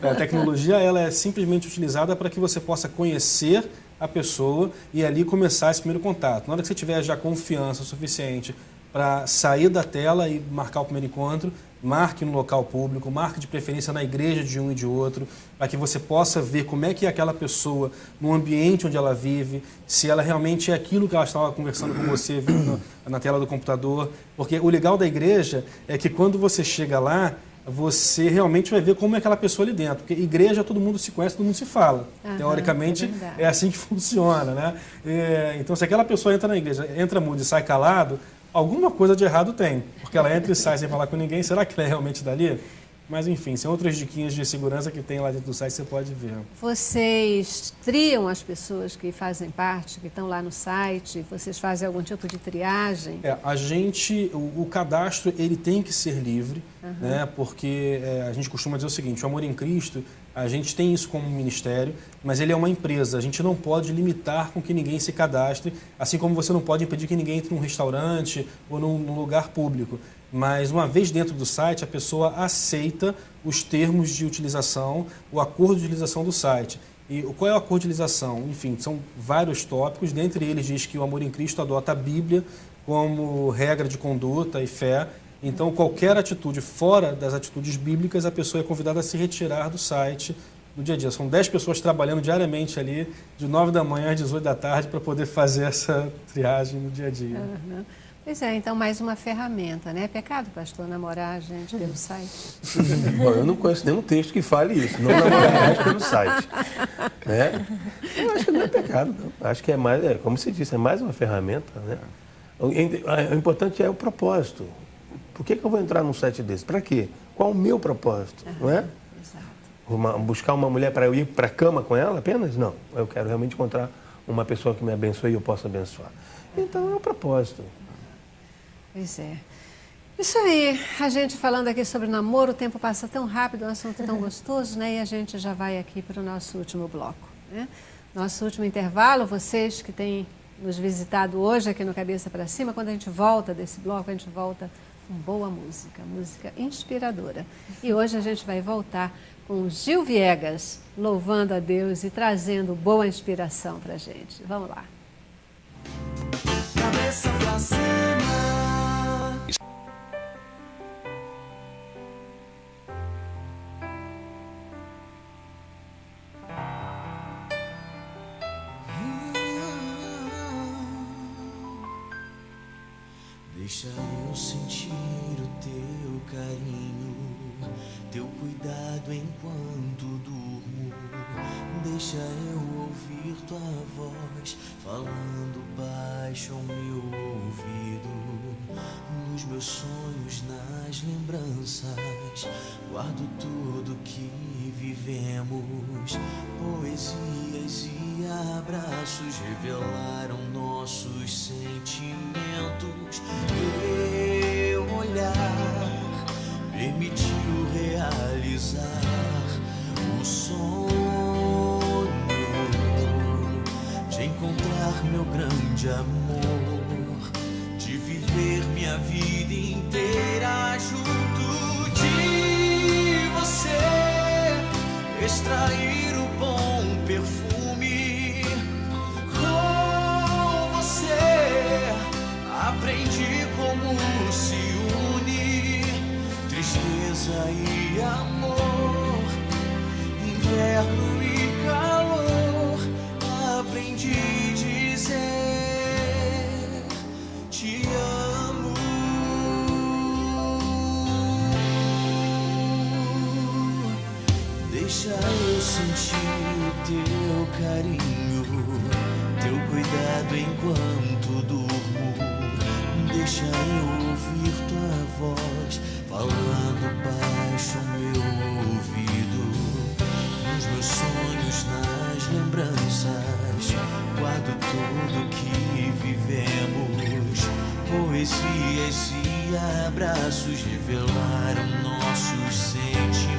D: A tecnologia ela é simplesmente utilizada para que você possa conhecer a pessoa e ali começar esse primeiro contato. Na hora que você tiver já confiança suficiente para sair da tela e marcar o primeiro encontro, marque no local público, marque de preferência na igreja de um e de outro, para que você possa ver como é que é aquela pessoa no ambiente onde ela vive, se ela realmente é aquilo que ela estava conversando com você na tela do computador. Porque o legal da igreja é que quando você chega lá, você realmente vai ver como é aquela pessoa ali dentro. Porque igreja todo mundo se conhece, todo mundo se fala. Teoricamente é assim que funciona, né? Então se aquela pessoa entra na igreja, entra mudo e sai calado, alguma coisa de errado tem, porque ela entra e sai sem falar com ninguém. Será que ela é realmente dali? Mas enfim, são outras diquinhas de segurança que tem lá dentro do site, você pode ver.
B: Vocês triam as pessoas que fazem parte, que estão lá no site? Vocês fazem algum tipo de triagem?
D: A gente, o cadastro, ele tem que ser livre, né? Porque a gente costuma dizer o seguinte, o Amor em Cristo, a gente tem isso como ministério, mas ele é uma empresa. A gente não pode limitar com que ninguém se cadastre, assim como você não pode impedir que ninguém entre num restaurante ou num lugar público. Mas uma vez dentro do site, a pessoa aceita os termos de utilização, o acordo de utilização do site. E qual é o acordo de utilização? Enfim, são vários tópicos, dentre eles diz que o Amor em Cristo adota a Bíblia como regra de conduta e fé. Então, qualquer atitude fora das atitudes bíblicas, a pessoa é convidada a se retirar do site no dia a dia. São 10 pessoas trabalhando diariamente ali, de 9 da manhã às 18 da tarde, para poder fazer essa triagem no dia a dia.
B: Pois é, então mais uma ferramenta, né? É pecado, pastor, namorar a gente pelo site?
E: Bom, eu não conheço nenhum texto que fale isso, não namorar pelo site. Né? Eu acho que não é pecado, não. Acho que é mais, como você disse, é mais uma ferramenta. Né? O importante é o propósito. Por que eu vou entrar num site desse? Para quê? Qual o meu propósito? Não é?
B: Exato.
E: Buscar uma mulher para eu ir para a cama com ela apenas? Não. Eu quero realmente encontrar uma pessoa que me abençoe e eu possa abençoar. Então é o propósito.
B: Pois é. Isso aí, a gente falando aqui sobre namoro, o tempo passa tão rápido, um assunto tão gostoso, né? E a gente já vai aqui para o nosso último bloco, né? Nosso último intervalo, vocês que têm nos visitado hoje aqui no Cabeça para Cima, quando a gente volta desse bloco, a gente volta com boa música, música inspiradora. E hoje a gente vai voltar com Gil Viegas, louvando a Deus e trazendo boa inspiração para a gente. Vamos lá.
A: Cabeça pra cima. Deixa eu sentir o teu carinho, teu cuidado enquanto durmo. Deixa eu ouvir tua voz falando baixo ao meu ouvido. Nos meus sonhos, nas lembranças, guardo tudo que vivemos. Poesias e abraços revelaram nossos sentimentos. Teu olhar permitiu realizar o sonho de encontrar meu grande amor, de viver minha vida inteira junto de você, extrair o bom perfume. Com você aprendi como se une tristeza e amor, inverno e calor. Aprendi a dizer te amo. Deixa eu sentir o teu carinho, teu cuidado enquanto durmo. Deixa eu ouvir tua voz falando baixo ao meu ouvido. Nos meus sonhos, nas lembranças, guardo tudo que vivemos. Poesias e abraços revelaram nossos sentimentos.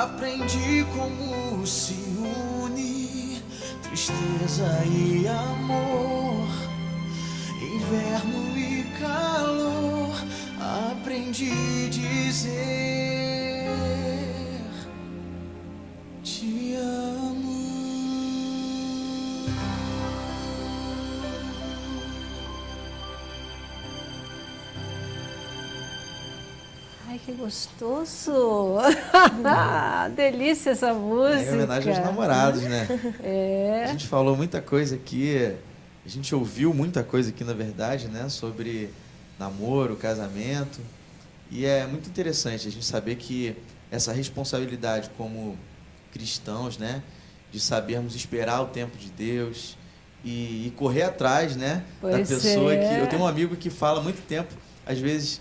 A: aprendi como se une tristeza e amor, inverno e calor. Aprendi a dizer te amo.
B: Ai, que gostoso! Delícia essa música.
H: É em homenagem aos namorados, né?
B: É.
H: A gente falou muita coisa aqui, a gente ouviu muita coisa aqui, na verdade, né? Sobre namoro, casamento. E é muito interessante a gente saber que essa responsabilidade como cristãos, né? De sabermos esperar o tempo de Deus e correr atrás, né? Da pessoa que... Eu tenho um amigo que fala há muito tempo, às vezes...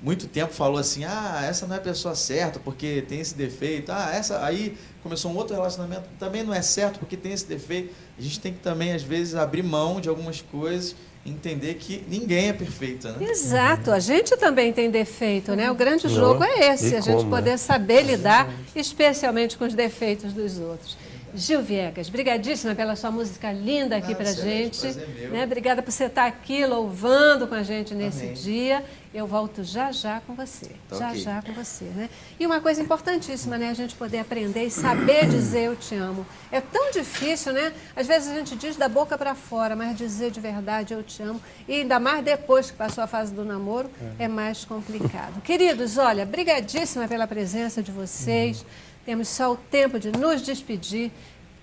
H: muito tempo falou assim, essa não é a pessoa certa porque tem esse defeito, essa aí começou um outro relacionamento, também não é certo porque tem esse defeito. A gente tem que também, às vezes, abrir mão de algumas coisas e entender que ninguém é perfeito, né?
B: Exato, a gente também tem defeito, né? O grande jogo é esse, a gente poder saber lidar, especialmente com os defeitos dos outros. Gil Viegas, brigadíssima pela sua música linda aqui pra gente. Né? Obrigada por você estar aqui louvando com a gente nesse dia. Eu volto já com você. Já com você, né? E uma coisa importantíssima, né? A gente poder aprender e saber dizer eu te amo. É tão difícil, né? Às vezes a gente diz da boca para fora, mas dizer de verdade eu te amo, e ainda mais depois que passou a fase do namoro, é mais complicado. Queridos, olha, brigadíssima pela presença de vocês. Temos só o tempo de nos despedir.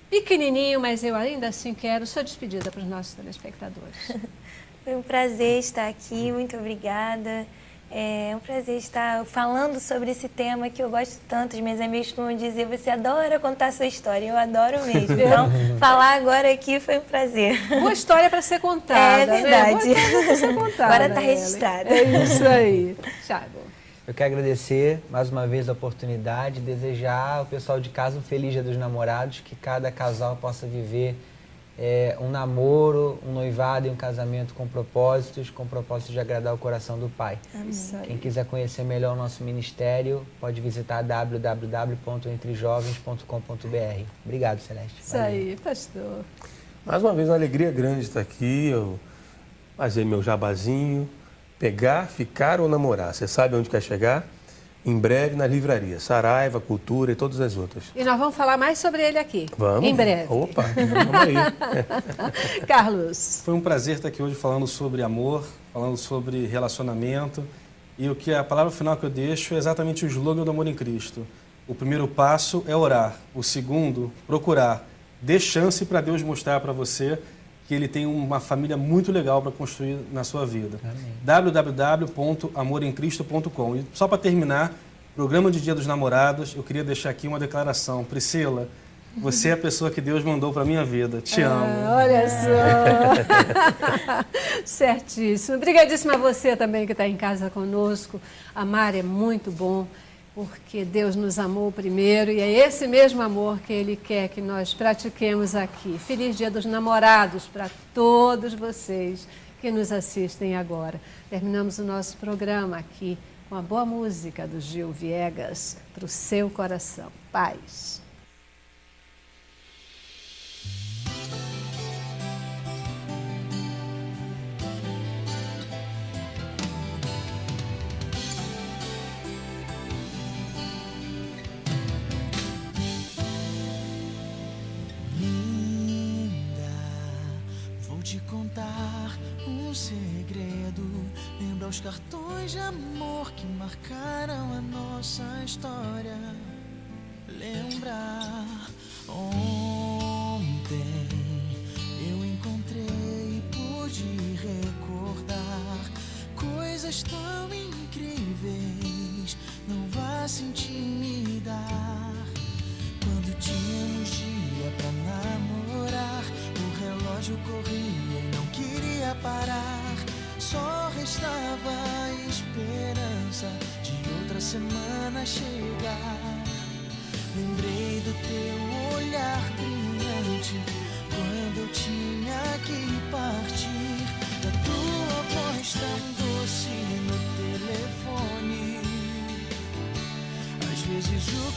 B: Pequenininho, mas eu ainda assim quero sua despedida para os nossos telespectadores.
G: Foi um prazer estar aqui, muito obrigada. É um prazer estar falando sobre esse tema que eu gosto tanto. Os meus amigos costumam dizer, você adora contar a sua história. Eu adoro mesmo. Então, falar agora aqui foi um prazer.
B: Boa história para ser contada.
G: É verdade.
B: Né? Boa história para ser contada.
G: Agora está registrada.
B: É isso aí. Thiago.
F: Eu quero agradecer mais uma vez a oportunidade, desejar ao pessoal de casa um feliz Dia dos Namorados, que cada casal possa viver um namoro, um noivado e um casamento com propósito de agradar o coração do Pai.
G: Amém.
F: Quem quiser conhecer melhor o nosso ministério, pode visitar www.entrejovens.com.br. Obrigado, Celeste.
B: Isso aí, pastor.
E: Mais uma vez, uma alegria grande estar aqui, eu fazer meu jabazinho. Pegar, ficar ou namorar. Você sabe onde quer chegar? Em breve na livraria. Saraiva, Cultura e todas as outras.
B: E nós vamos falar mais sobre ele aqui.
E: Vamos.
B: Em breve.
E: Opa, vamos aí.
B: Carlos.
D: Foi um prazer estar aqui hoje falando sobre amor, falando sobre relacionamento. E o que a palavra final que eu deixo é exatamente o slogan do Amor em Cristo. O primeiro passo é orar. O segundo, procurar. Dê chance para Deus mostrar para você que ele tem uma família muito legal para construir na sua vida. www.amoremcristo.com. E só para terminar, programa de Dia dos Namorados, eu queria deixar aqui uma declaração. Priscila, você é a pessoa que Deus mandou para a minha vida. Te amo.
B: Olha só. Certíssimo. Obrigadíssima a você também que está em casa conosco. Amar é muito bom, porque Deus nos amou primeiro e é esse mesmo amor que Ele quer que nós pratiquemos aqui. Feliz Dia dos Namorados para todos vocês que nos assistem agora. Terminamos o nosso programa aqui com a boa música do Gil Viegas para o seu coração. Paz.
A: Te contar um segredo. Lembra os cartões de amor que marcaram a nossa história. Lembra ontem eu encontrei e pude recordar coisas tão incríveis. Não vá se intimidar. Quando tínhamos dia pra namorar, o relógio corria e não queria parar. Só restava a esperança de outra semana chegar. Lembrei do teu olhar brilhante quando eu tinha que partir, da tua voz tão doce no telefone. Às vezes o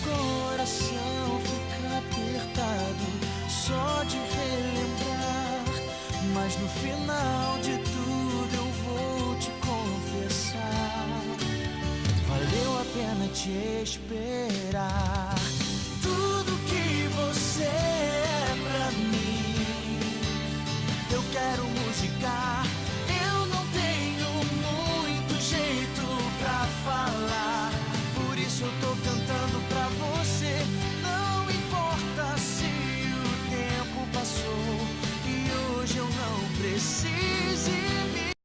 A: esperar.